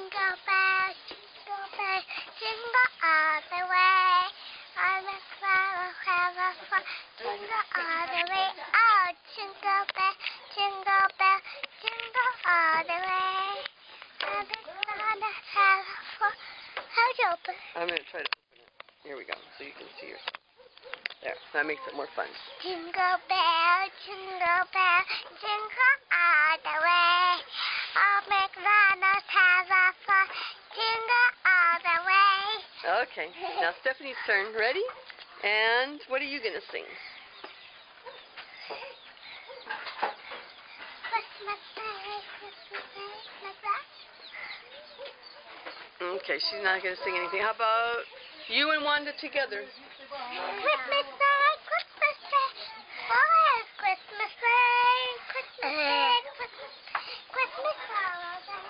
jingle bells, jingle all the way. On the flower, have a fun, jingle all the way. Oh, jingle bell, jingle all the way. On the flower, have a fun. How'd you open? I'm going to try to open it. Here we go, so you can see yourself. There, that makes it more fun. Jingle bell, jingle all the way. Oh, McDonald's have a fun, jingle all the way. Okay, now Stephanie's turn. Ready? And what are you going to sing? Christmas Day, like that. Okay, she's not going to sing anything. How about you and Wanda together? Christmas Day, Christmas Day. Oh, Christmas Day, Christmas Day, Christmas holiday.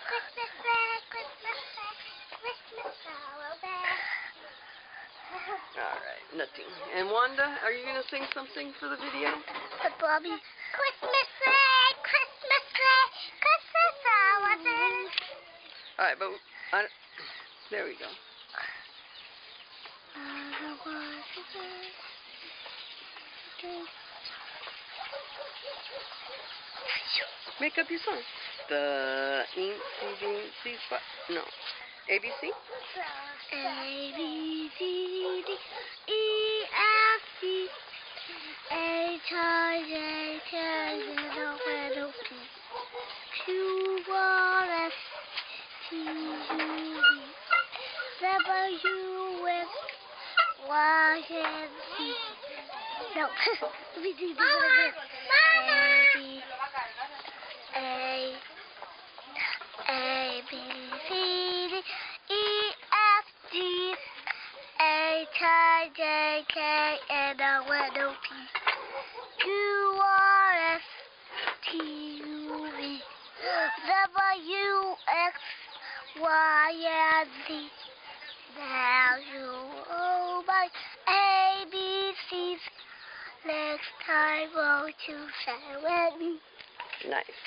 Christmas Day, Christmas Day, Christmas holiday. All right, nothing. And Wanda, are you going to sing something for the video? Bobby. Christmas Day, Christmas Day, Christmas holiday. All right, but there we go. Make up your song. The ABC spot. No. ABC? A, B, C, D, E, F, G, H, I, J, K, L, M, N, O, P, Q, R, S, T, U, V, W, X, Y, and Z. No. Let me do this again. A, B, C, D, E, F, G, H, I, J, K, L, M, N, O, P, Q, R, S, T, U, V, W, X, Y, and Z. Now you know my ABCs. Next time, won't you say with me? Nice.